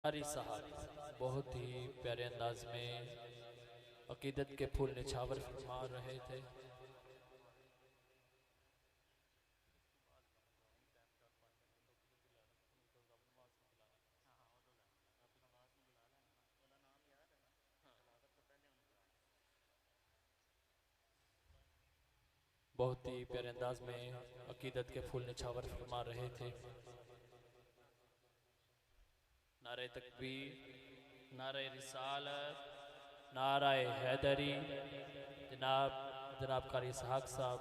कारी साहब बहुत ही प्यारे अंदाज में अकीदत के फूल निछावर फरमा रहे थे। बहुत ही प्यारे अंदाज में अकीदत के फूल निछावर फरमा रहे थे। नारे तकबीर, नारे रिसालत, नाराए हैदरी। जनाब कारी इसहाक साहब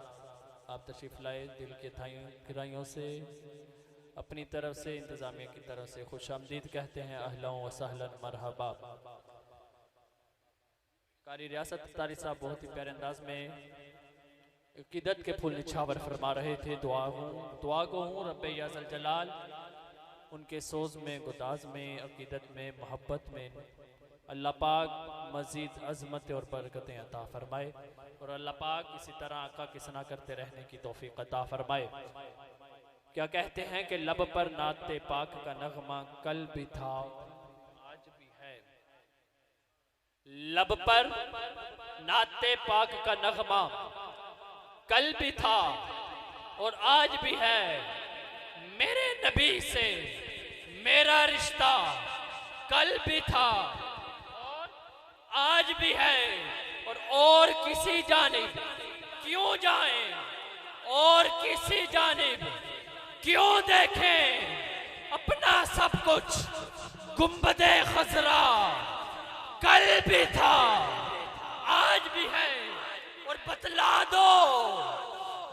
आप तशरीफ़ लाए, दिल के गहराइयों से अपनी तरफ से इंतज़ामिया की तरफ से खुश आमदीद कहते हैं। अहलन व सहलन मरहबा। कारी रियासत तारी साहब बहुत ही प्यारे अंदाज में अकीदत के फूल निछावर फरमा रहे थे। दुआ को हूँ रब्बे याज़ल जलाल उनके सोज में, गुदाज में, अकीदत में, मोहब्बत में अल्लाह पाक मज़ीद अज़मत और बरकतें अता फरमाए और अल्लाह पाक इसी तरह आका की सना करते रहने की तौफीक अता फरमाए। क्या कहते हैं कि लब पर नाते पाक का नगमा कल भी था आज भी है। लब पर नाते पाक का नगमा कल भी था और आज भी है। मेरे नबी से मेरा रिश्ता कल भी था और आज भी है। और किसी जानिब क्यों जाएं, और किसी जानिब क्यों देखें अपना सब कुछ। गुंबदे खजरा कल भी था आज भी है। और बतला दो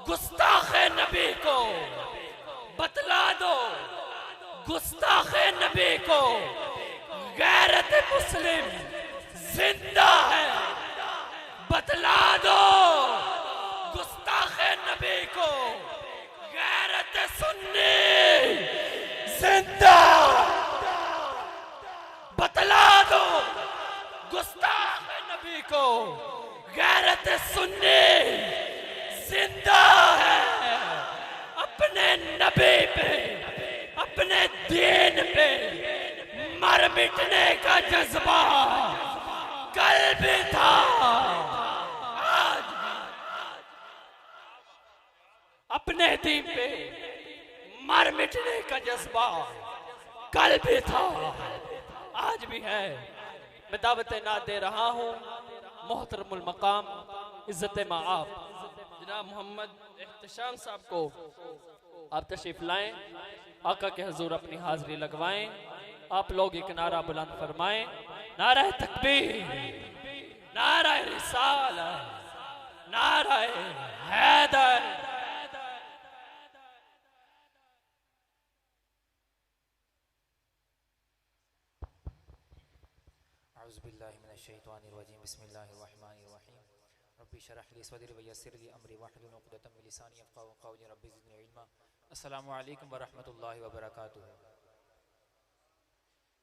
गुस्ताखे नबी को, बतला दो गुस्ताखे नबी को गैरत मुस्लिम जिंदा है। बतला दो गुस्ताखे नबी को गैरत सुन्नी जिंदा। बतला दो गुस्ताखे नबी को गैरत सुन्नी जिंदा है। अपने नबी पे, अपने दीन पे मर मिटने का जज्बा कल भी था आज भी। अपने दीन पे मर मिटने का जज्बा कल भी था आज भी है। मैं दावत ना दे रहा हूँ मोहतरमुल मकाम इज्जत माआब जनाब मोहम्मद एहतशाम साहब को आप तशरीफ लाएं, आका के हजूर अपनी हाजिरी लगवाएं। आप लोग एक नारा बुलंद फरमाएं, नारा तकबीर, नारा रिसालत, नारा हैदर। औज़ुबिल्लाहिमिनश्शैतानिर्रजीम बिस्मिल्लाहिर्रहमानिर्रहीम रब्बि शरह ली सदरी व यस्सिर ली अमरी वहलुल उक़दतम मिन लिसानी यफ़क़हू क़ौली रब्बि ज़िदनी इल्मा। अस्सलामु अलैकुम व रहमतुल्लाहि व बरकातुहू।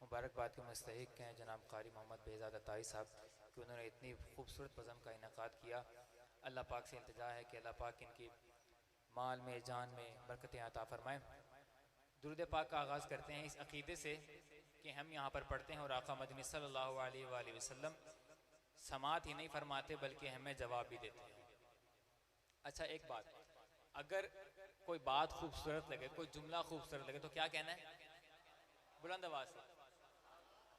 मुबारकबाद के मुस्तहिक़ हैं जनाब कारी मोहम्मद बेहज़ाद अताई साहब कि उन्होंने इतनी खूबसूरत बज़म का इनेकाद किया। अल्लाह पाक से इल्तिजा है कि अल्लाह पाक इनकी माल में, जान में बरकतें अता फरमाएँ। दुरूद पाक का आगाज़ करते हैं इस अक़ीदे से कि हम यहाँ पर पढ़ते हैं और आका मदनी सल्लल्लाहु अलैहि वसल्लम समात ही नहीं फरमाते बल्कि हमें जवाब भी देते हैं। अच्छा, एक बात, अगर कोई बात खूबसूरत लगे, कोई जुमला खूबसूरत लगे तो क्या कहना है? बुलंद आवाज़ से।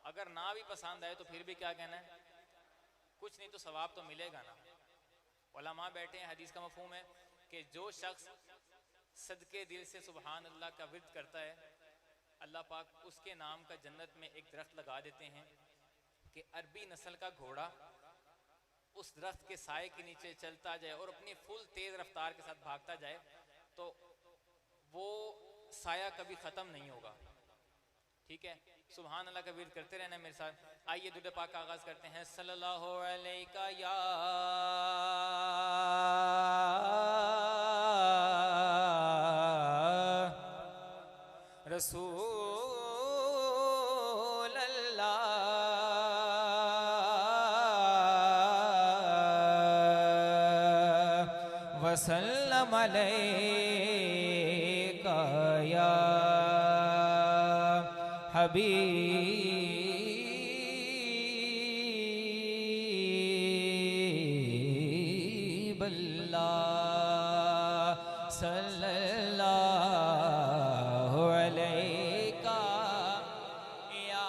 अगर ना भी पसंद आए तो फिर भी क्या कहना है? कुछ नहीं तो सवाब तो मिलेगा ना। उलमा बैठे हैं, हदीस का मफ़हूम है कि जो शख्स सदके दिल से सुबहान अल्लाह का विर्द करता है, अल्लाह पाक उसके नाम का जन्नत में एक दरख्त लगा देते हैं कि अरबी नस्ल का घोड़ा उस दरख्त के साए के नीचे चलता जाए और अपनी फुल तेज रफ्तार के साथ भागता जाए तो वो साया कभी ख़त्म नहीं होगा। ठीक है, सुबहान अल्लाह का विर्द करते रहना मेरे साथ। आइए दुरूद पाक का आगाज़ करते हैं। सल्लल्लाहु अलैका या रसूल अल्लाह वसल्लम अलैका या हबीबल्लाह सल्लल्लाहु अलैका या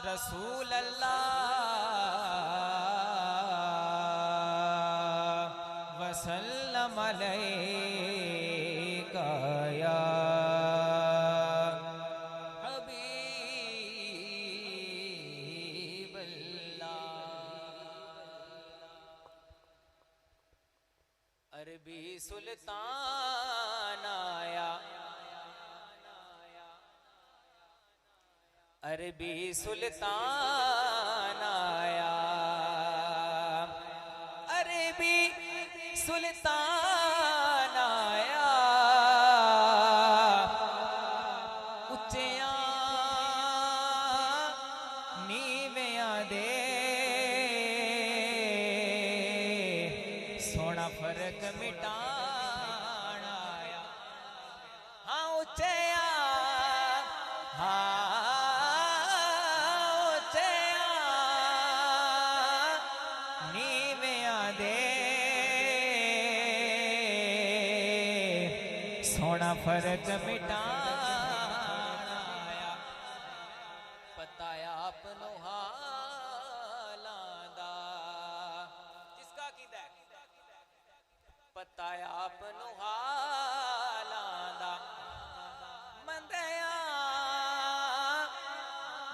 रसूल अल्लाह वसल्लम अलैका या अरबी सुल्तान आया, अरबी सुल्तान आया, अरबी सुल्तान आया, उच्चियां नीवियां दे सोना फर्क मिटाण आया। हाँ उच्चिया नीवियां दे सोना फर्क मिटाण आया। पता आपनू हालां दा जिसका कीदा पता आपनू हालां दा मंदियां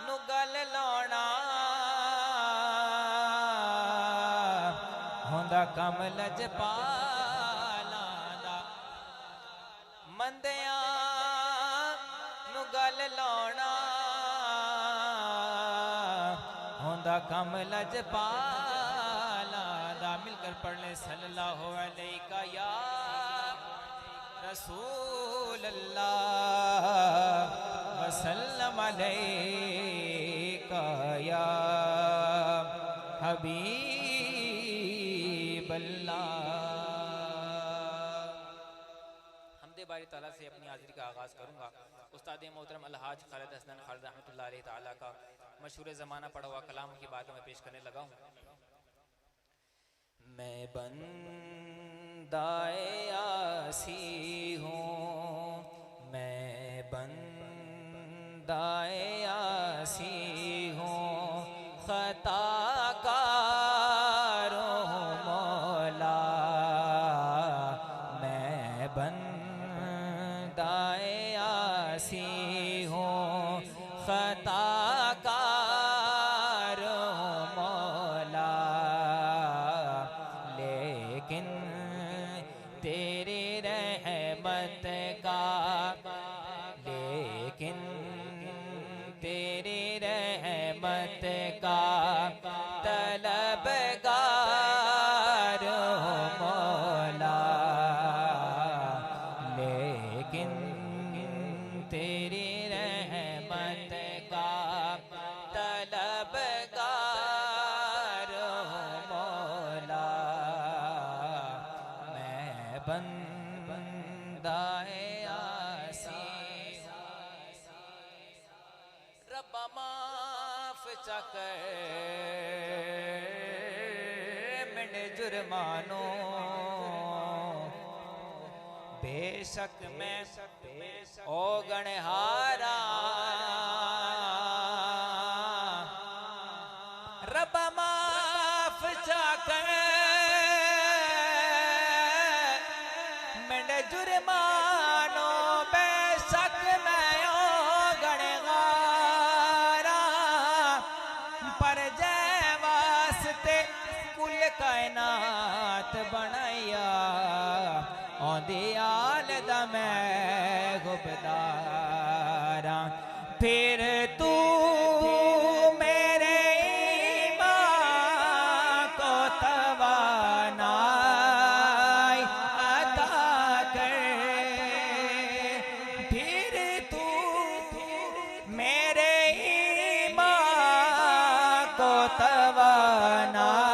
नू गल लाउणा होंदा कम लजपालां दा। मंदियां नू गल लाउणा होंदा कम लजपालां दा। मिलकर पढ़ ले सल्लल्लाहु अलैका या रसूल अल्लाह वसल्लम अलैका या हबीबल्लाह। हमदे बारी ताला से अपनी हाजिरी का आगाज़ करूँगा। उस्ताद मोहतरम अलहाज खालिद हसन खालिद रहमतुल्लाह अलैहि ताला का मशहूर ज़माना पढ़ा हुआ कलाम की बातों में पेश करने लगा हूँ। मैं बंदाए आसी हूँ, मैं बंदाए आसी हूँ, खताकार हूँ मौला। मैं बंदाए आसी हूँ, खताकार हूँ मौला। लेकिन तेरी रहमत का, लेकिन तेरी रहमत का तलबगार हूँ मौला। लेकिन तेरी रहमत का तलबगार हूँ मौला। मैं बंदाए आसी रब्बा माफ चकर मिंडे जुर्मानो। बेशक मैं ओ गणहारा रब्बा माफ चकर मिंडे जुर्मानो। बेशक मैं ओ गणहारा पर जय वास्ते कुल कायनात बनाया। औंदी आल दा मैं गुबदारा। फिर तू मेरे ईमान को तवानाई अता कर। फिर तू मेरे ईमान को तवानाई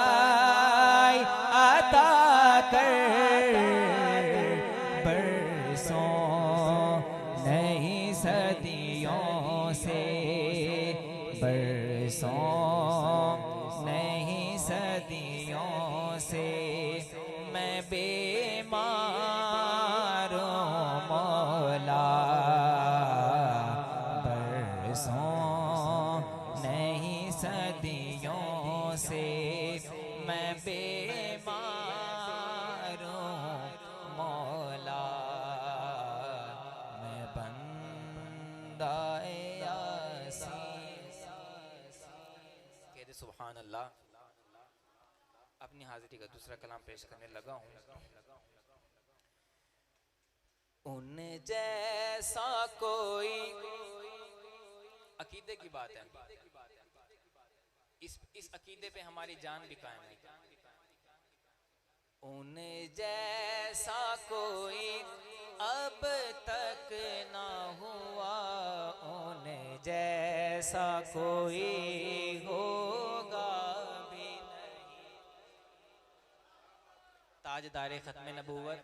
अता से बरसों नहीं सदियों से मैं बीमार हूँ मौला, बरसों नहीं सदियों से मैं बीमार हूँ मौला, मैं बंदा-ए कहते सुभान अल्लाह। अपनी हाजिरी का दूसरा कलाम पेश करने लगा हूँ। उन जैसा कोई, अकीदे की बात है, इस अकीदे पे हमारी जान भी कायम है। उन जैसा कोई अब तक ना हुआ, उन जैसा कोई होगा भी नहीं। ताजदारे खत्म नबूवत,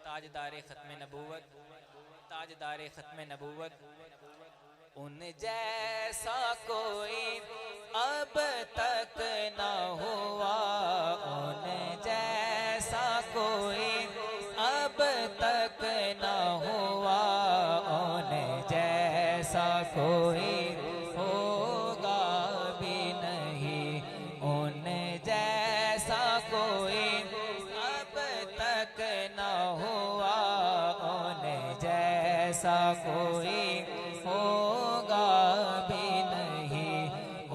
ताजदारे खत्म नबूवत, ताजदारे खत्म नबूवत। उन जैसा कोई अब तक ना हुआ, उन जैसा कोई अब तक ना हुआ, उन जैसा कोई होगा भी नहीं। उन जैसा कोई अब तक ना हुआ, उन जैसा कोई होगा भी नहीं।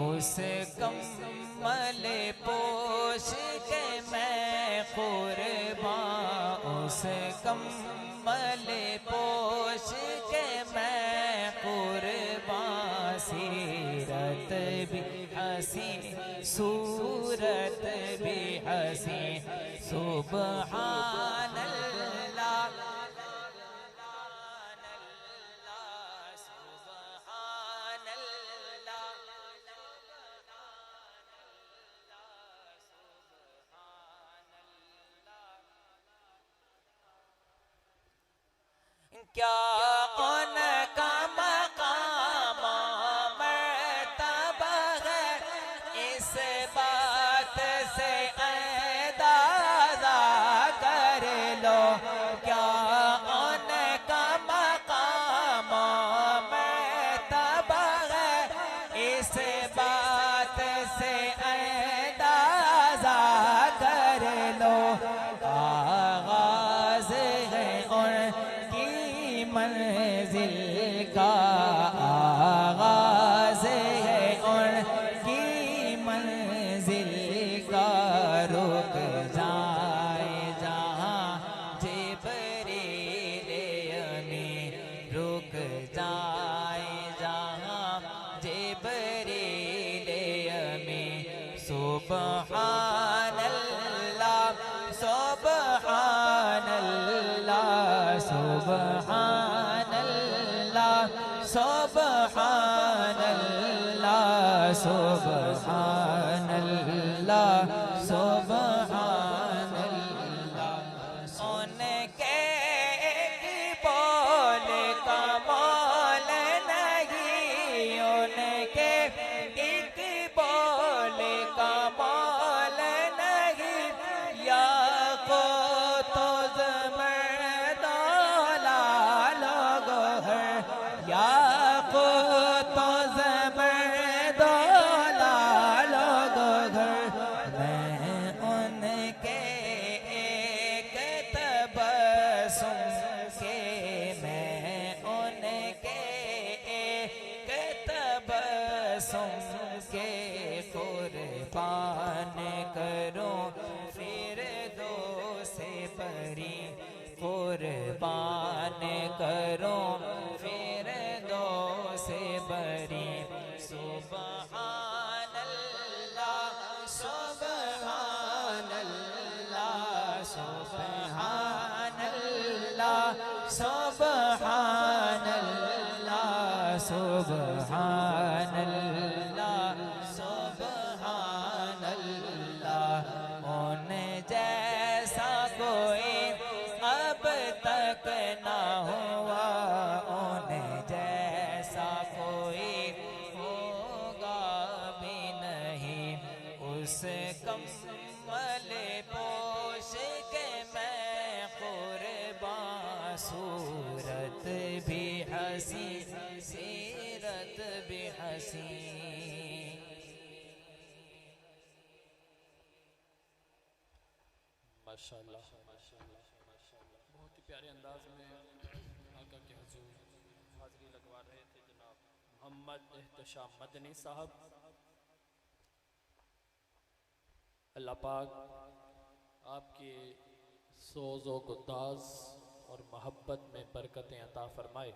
उस कम्मल पोश के मैं कुर्बान, उस कम्मल पोश के मैं कुर्बान। सीरत भी हसी, सूरत भी हसी, सुभान अल्लाह, सुभान अल्लाह। क्या उनका मकाम मर्तबा है, इस बात से अंदाज़ा कर लो। क्या उनका मकाम मर्तबा है, इस बात से अंदाज़ा कर लो। आगाज़ है उनकी मंजिल का, आगाज़ है उनकी मंजिल का। रुक जाए जहाँ जिब्रील अमीन, रुक जाए जहाँ जिब्रील अमीन। सुभान अल्लाह, सुभान अल्लाह, सुभान अल्लाह, सुभान अल्लाह, सुभान अल्लाह, सुभान अल्लाह। उनके एक बोल का मोल नहीं, उनके एक बोल का मोल नहीं। या को तो ज़मरदौला लोग है, या को तो ज़मरदौला लोग है। मैं उनके एक तबस्सुम के, मैं उनके एक तबस्सुम के कुर्बान करूं फिर दो से बरी, कुर्बान करूं फिर दो से बरी। सुभान अल्लाह, सुभान अल्लाह, सुभान अल्लाह, सुभान अल्लाह, सुभान अल्लाह, सुभान अल्लाह। उन जैसा कोई अब तक ना हुआ, उन जैसा सूरत भी हसी सीरत भी हसी। माशाअल्लाह बहुत ही प्यारे अंदाज में आका के हुजूर हाज़िरी लगवा रहे थे जनाब मोहम्मद एहतशाम मदनी साहब। अल्लाह पाक आपके सोज़ो गुदास और मोहब्बत में बरकतें अता फरमाए।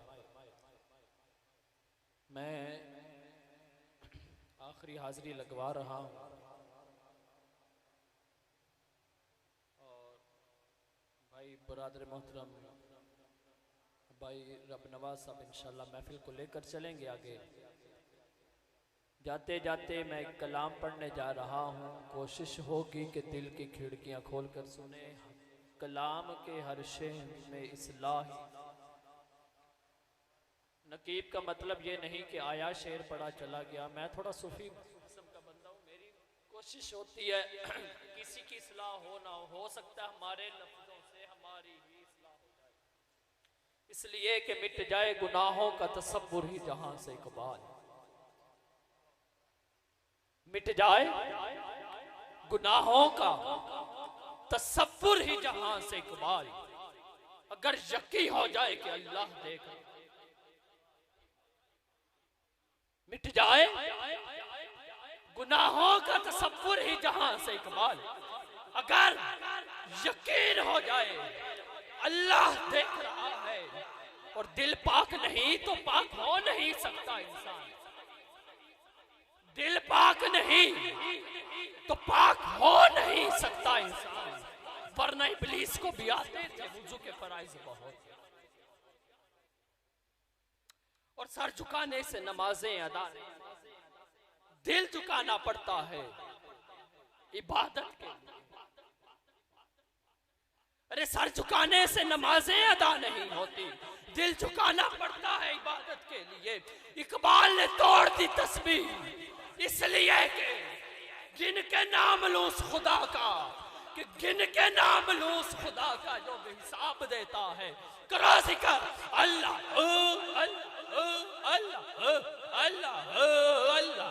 मैं आखिरी हाज़िरी लगवा रहा हूँ और भाई बरादर मोहतरम भाई रब नवाज साहब इंशाल्लाह महफिल को लेकर चलेंगे आगे। जाते जाते मैं एक कलाम पढ़ने जा रहा हूँ, कोशिश होगी कि दिल की खिड़कियाँ खोल कर सुने। कलाम के हर शेर में इस्लाह। नकीब का मतलब ये नहीं कि आया शेर पढ़ा चला गया। मैं थोड़ा सूफी किस्म का बंदा हूँ, मेरी कोशिश होती है किसी की इस्लाह हो ना हो सकता है हमारे लफ्जों से हमारी ही इस्लाह हो जाए, इसलिए कि मिट जाए गुनाहों का तसव्वुर ही जहां से इकबाल। मिट जाए गुनाहों का तसव्वुर ही जहां से इकबाल। अगर यकीन हो जाए कि अल्लाह देख, मिट जाए गुनाहों का तसव्वुर ही जहां से इकबाल। अगर यकीन हो जाए अल्लाह देख रहा है और दिल पाक नहीं तो पाक हो नहीं सकता इंसान। दिल पाक नहीं तो पाक हो नहीं सकता इंसान, वरना इब्लीस को भी आते थे वुजू के फराइज बहुत। और सर झुकाने से नमाजें अदा, दिल झुकाना पड़ता है इबादत के लिए। अरे सर झुकाने से नमाजें अदा नहीं होती, दिल झुकाना पड़ता है इबादत के लिए। इकबाल ने तोड़ दी तस्बीह इसलिए कि गिन के नाम लूस खुदा का, कि गिन के नाम लूस खुदा का जो हिसाब देता है। करो जिक्र अल्लाह अल्लाह अल्लाह अल्लाह अल्लाह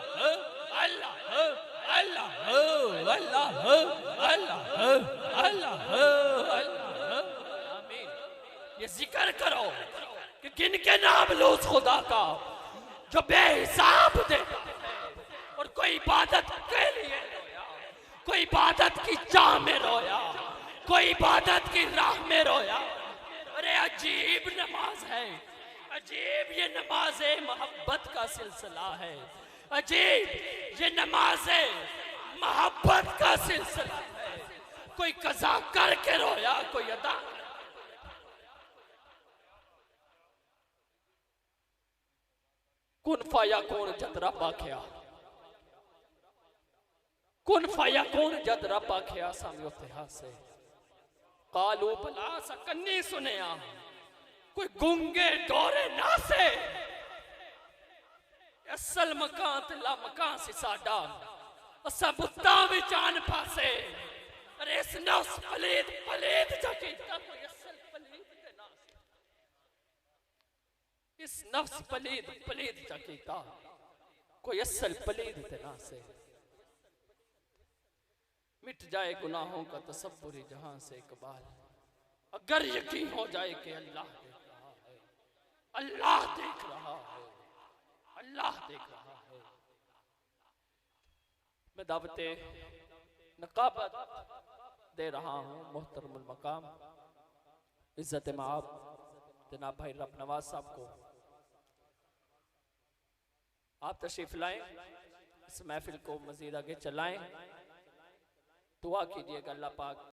अल्लाह अल्लाह अल्लाह। आमीन। ये जिक्र करो कि गिन के नाम लूस खुदा का जो बेहिसाब देता है। और कोई इबादत के लिए रोया, कोई इबादत की चाह में रोया, कोई इबादत की राह में रोया। अरे अजीब नमाज है, अजीब ये नमाज मोहब्बत का सिलसिला है। अजीब ये नमाज मोहब्बत का सिलसिला है। कोई कज़ा करके रोया, कोई अदा। कुन फाया कौन जद रब आख्या, कुन फाया कौन जद रब आख्या सामी उत्ते हासे। कालू भला सकन्नी सुनिया कोई गुंगे डोरे नासे। असल मकान ते ला मकान सी साडा, असा बुत्ता विच आन पासे। अरे इस नफ्स पलीद पलीद जकीता कोई असल पलीद ते ना, इस नफ्स पलीद पलीद जकीता कोई असल पलीद ते ना से। मिट जाए गुनाहों का तसव्वुर जहां से इकबाल। अगर यकीन हो जाए कि अल्लाह देख रहा है, अल्लाह देख रहा है, अल्लाह देख रहा है। मैं दावते नकाबत दे रहा हूँ मोहतरमुल मकाम इज्जत माब जनाब भाई रब नवाज साहब को। आप तशरीफ लाएं, इस महफिल को मजीद आगे चलाएं। दुआ कीजिएगा अल्लाह पाक